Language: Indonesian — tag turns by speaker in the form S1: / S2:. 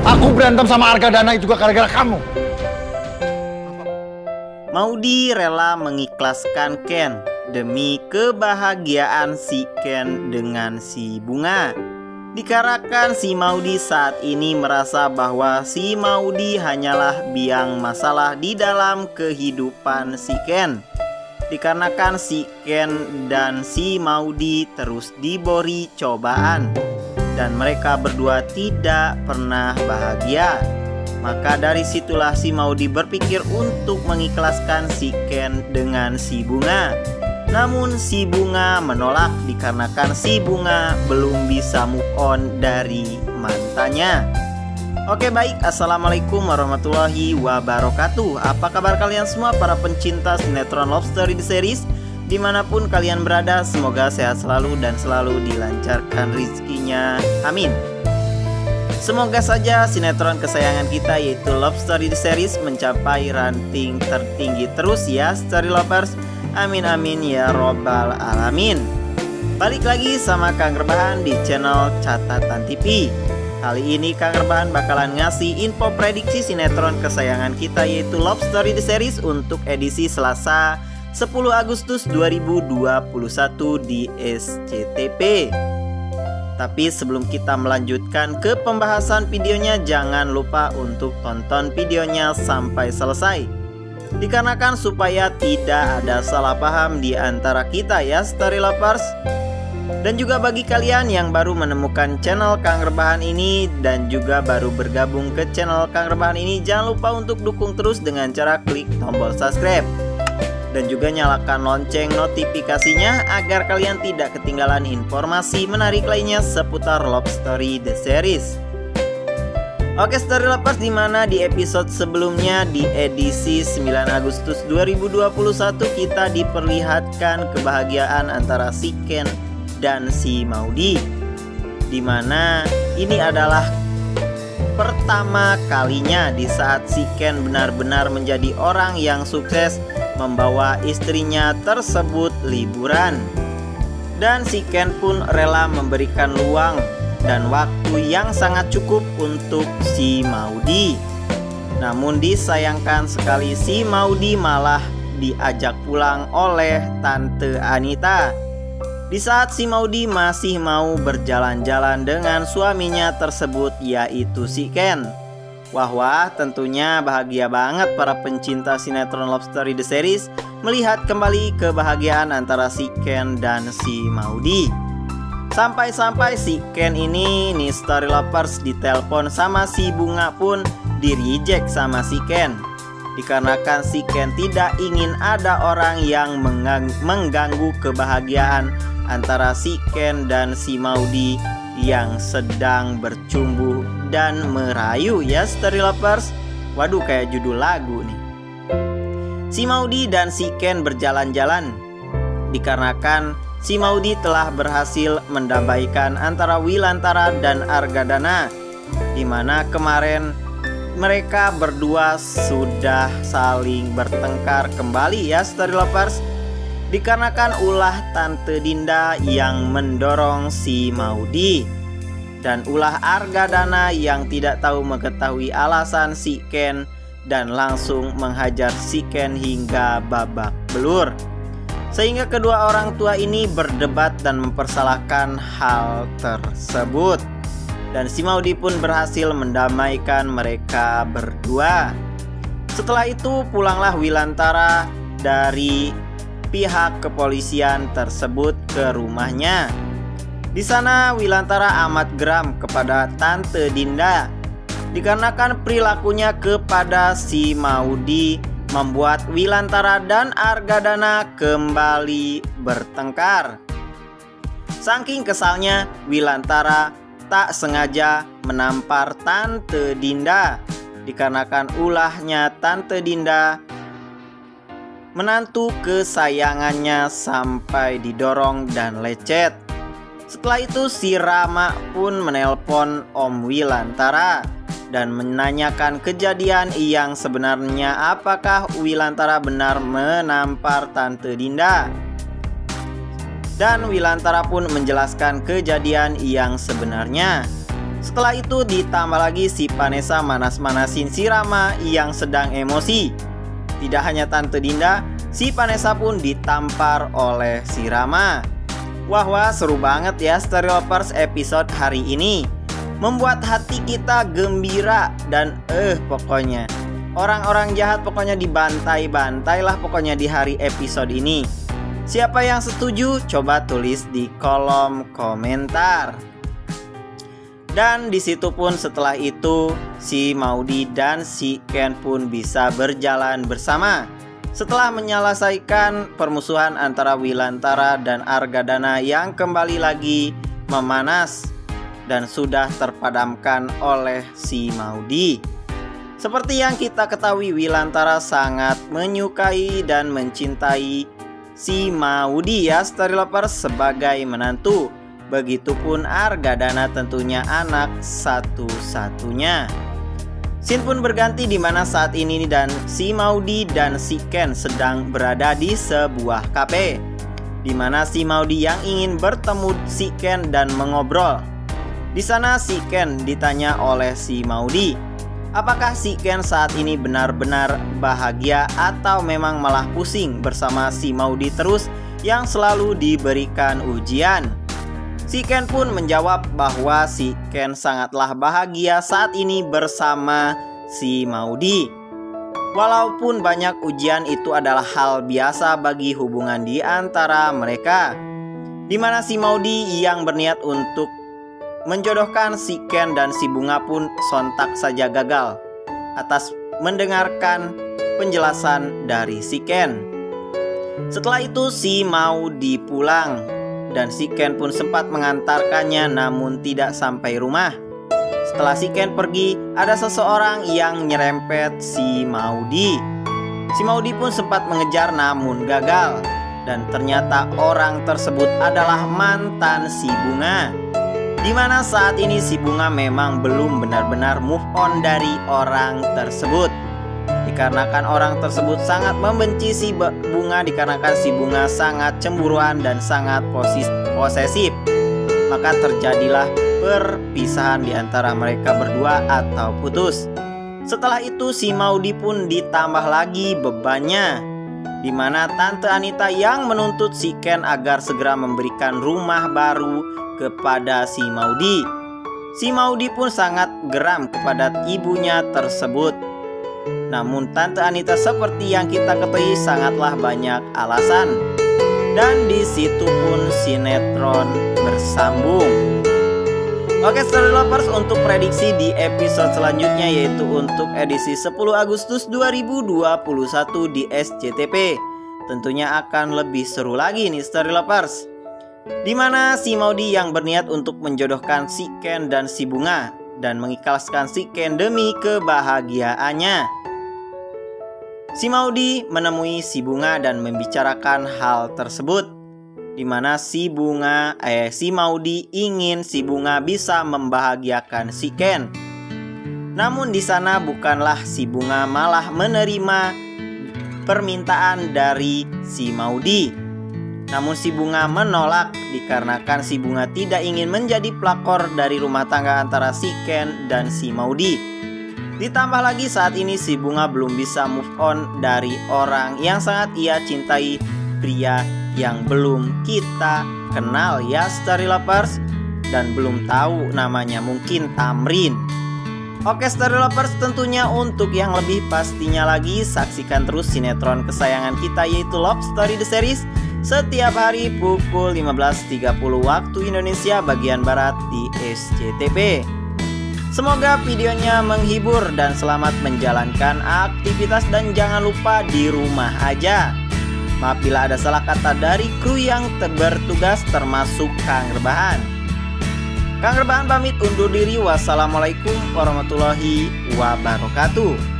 S1: Aku berantem sama Argadana itu juga gara-gara kamu.
S2: Maudy rela mengikhlaskan Ken demi kebahagiaan si Ken dengan si Bunga. Dikarenakan si Maudy saat ini merasa bahwa si Maudy hanyalah biang masalah di dalam kehidupan si Ken. Dikarenakan si Ken dan si Maudy terus diberi cobaan dan mereka berdua tidak pernah bahagia. Maka dari situlah si Maudy berpikir untuk mengikhlaskan si Ken dengan si Bunga. Namun si Bunga menolak dikarenakan si Bunga belum bisa move on dari mantannya. Oke baik, assalamualaikum warahmatullahi wabarakatuh. Apa kabar kalian semua para pencinta sinetron Love Story The Series? Dimanapun kalian berada, semoga sehat selalu dan selalu dilancarkan rezekinya, amin. Semoga saja sinetron kesayangan kita yaitu Love Story The Series mencapai ranting tertinggi terus ya Story Lovers. Amin amin ya robbal alamin. Balik lagi sama Kang Rebahan di channel Catatan TV. Kali ini Kang Rebahan bakalan ngasih info prediksi sinetron kesayangan kita yaitu Love Story The Series untuk edisi Selasa 10 Agustus 2021 di SCTV. Tapi sebelum kita melanjutkan ke pembahasan videonya, jangan lupa untuk tonton videonya sampai selesai. Dikarenakan supaya tidak ada salah paham di antara kita ya Story Lovers. Dan juga bagi kalian yang baru menemukan channel Kang Rebahan ini dan juga baru bergabung ke channel Kang Rebahan ini, jangan lupa untuk dukung terus dengan cara klik tombol subscribe. Dan juga nyalakan lonceng notifikasinya agar kalian tidak ketinggalan informasi menarik lainnya seputar Love Story The Series. Oke Story Lovers, dimana di episode sebelumnya di edisi 9 Agustus 2021 kita diperlihatkan kebahagiaan antara si Ken dan si Maudy. Dimana ini adalah pertama kalinya di saat si Ken benar-benar menjadi orang yang sukses membawa istrinya tersebut liburan. Dan si Ken pun rela memberikan luang dan waktu yang sangat cukup untuk si Maudy. Namun disayangkan sekali si Maudy malah diajak pulang oleh Tante Anita. Di saat si Maudy masih mau berjalan-jalan dengan suaminya tersebut yaitu si Ken. Wah tentunya bahagia banget para pencinta sinetron Love Story The Series melihat kembali kebahagiaan antara si Ken dan si Maudy. Sampai-sampai si Ken ini nih Story Lovers ditelepon sama si Bunga pun di-reject sama si Ken. Dikarenakan si Ken tidak ingin ada orang yang mengganggu kebahagiaan antara si Ken dan si Maudy yang sedang bercumbu dan merayu ya Story Lovers. Waduh kayak judul lagu nih. Si Maudy dan si Ken berjalan-jalan dikarenakan si Maudy telah berhasil mendamaikan antara Wilantara dan Argadana, dimana kemarin mereka berdua sudah saling bertengkar kembali ya Story Lovers. Dikarenakan ulah Tante Dinda yang mendorong si Maudy dan ulah Argadana yang tidak tahu mengetahui alasan si Ken dan langsung menghajar si Ken hingga babak belur. Sehingga kedua orang tua ini berdebat dan mempersalahkan hal tersebut. Dan si Maudy pun berhasil mendamaikan mereka berdua. Setelah itu pulanglah Wilantara dari pihak kepolisian tersebut ke rumahnya. Di sana Wilantara amat geram kepada Tante Dinda dikarenakan perilakunya kepada si Maudy membuat Wilantara dan Argadana kembali bertengkar. Saking kesalnya Wilantara tak sengaja menampar Tante Dinda dikarenakan ulahnya Tante Dinda menantu kesayangannya sampai didorong dan lecet. Setelah itu si Rama pun menelpon Om Wilantara dan menanyakan kejadian yang sebenarnya, apakah Wilantara benar menampar Tante Dinda. Dan Wilantara pun menjelaskan kejadian yang sebenarnya. Setelah itu ditambah lagi si Vanessa manas-manasin si Rama yang sedang emosi. Tidak hanya Tante Dinda, si Vanessa pun ditampar oleh si Rama. Wah, seru banget ya Story Lovers episode hari ini. Membuat hati kita gembira dan pokoknya orang-orang jahat pokoknya dibantai-bantai lah pokoknya di hari episode ini. Siapa yang setuju? Coba tulis di kolom komentar. Dan disitu pun setelah itu si Maudy dan si Ken pun bisa berjalan bersama. Setelah menyelesaikan permusuhan antara Wilantara dan Argadana yang kembali lagi memanas dan sudah terpadamkan oleh si Maudy. Seperti yang kita ketahui, Wilantara sangat menyukai dan mencintai si Maudy ya Story Lovers sebagai menantu. Begitupun Argadana tentunya anak satu-satunya. Scene pun berganti di mana saat ini dan si Maudy dan si Ken sedang berada di sebuah kafe. Di mana si Maudy yang ingin bertemu si Ken dan mengobrol. Di sana si Ken ditanya oleh si Maudy, apakah si Ken saat ini benar-benar bahagia atau memang malah pusing bersama si Maudy terus yang selalu diberikan ujian. Si Ken pun menjawab bahwa si Ken sangatlah bahagia saat ini bersama si Maudy. Walaupun banyak ujian itu adalah hal biasa bagi hubungan di antara mereka. Di mana si Maudy yang berniat untuk menjodohkan si Ken dan si Bunga pun sontak saja gagal atas mendengarkan penjelasan dari si Ken. Setelah itu si Maudy pulang dan si Ken pun sempat mengantarkannya namun tidak sampai rumah. Setelah si Ken pergi, ada seseorang yang nyerempet si Maudy. Si Maudy pun sempat mengejar namun gagal. Dan ternyata orang tersebut adalah mantan si Bunga. Dimana saat ini si Bunga memang belum benar-benar move on dari orang tersebut. Dikarenakan orang tersebut sangat membenci si Bunga, dikarenakan si Bunga sangat cemburuan dan sangat posesif. Maka terjadilah perpisahan di antara mereka berdua atau putus. Setelah itu si Maudy pun ditambah lagi bebannya, dimana Tante Anita yang menuntut si Ken agar segera memberikan rumah baru kepada si Maudy. Si Maudy pun sangat geram kepada ibunya tersebut. Namun Tante Anita seperti yang kita ketahui sangatlah banyak alasan. Dan di situ pun sinetron bersambung. Oke Story Lovers, untuk prediksi di episode selanjutnya yaitu untuk edisi 10 Agustus 2021 di SCTV. Tentunya akan lebih seru lagi nih Story Lovers. Dimana si Maudy yang berniat untuk menjodohkan si Ken dan si Bunga dan mengikhlaskan si Ken demi kebahagiaannya. Si Maudy menemui si Bunga dan membicarakan hal tersebut. Dimana si Maudy ingin si Bunga bisa membahagiakan si Ken. Namun di sana bukanlah si Bunga malah menerima permintaan dari si Maudy. Namun si Bunga menolak dikarenakan si Bunga tidak ingin menjadi pelakor dari rumah tangga antara si Ken dan si Maudy. Ditambah lagi saat ini si Bunga belum bisa move on dari orang yang sangat ia cintai, pria yang belum kita kenal ya Story Lovers, dan belum tahu namanya, mungkin Tamrin. Oke Story Lovers, tentunya untuk yang lebih pastinya lagi saksikan terus sinetron kesayangan kita yaitu Love Story The Series setiap hari pukul 15.30 waktu Indonesia bagian Barat di SCTV. Semoga videonya menghibur dan selamat menjalankan aktivitas dan jangan lupa di rumah aja. Maaf bila ada salah kata dari kru yang bertugas termasuk Kang Rebahan. Kang Rebahan pamit undur diri. Wassalamualaikum warahmatullahi wabarakatuh.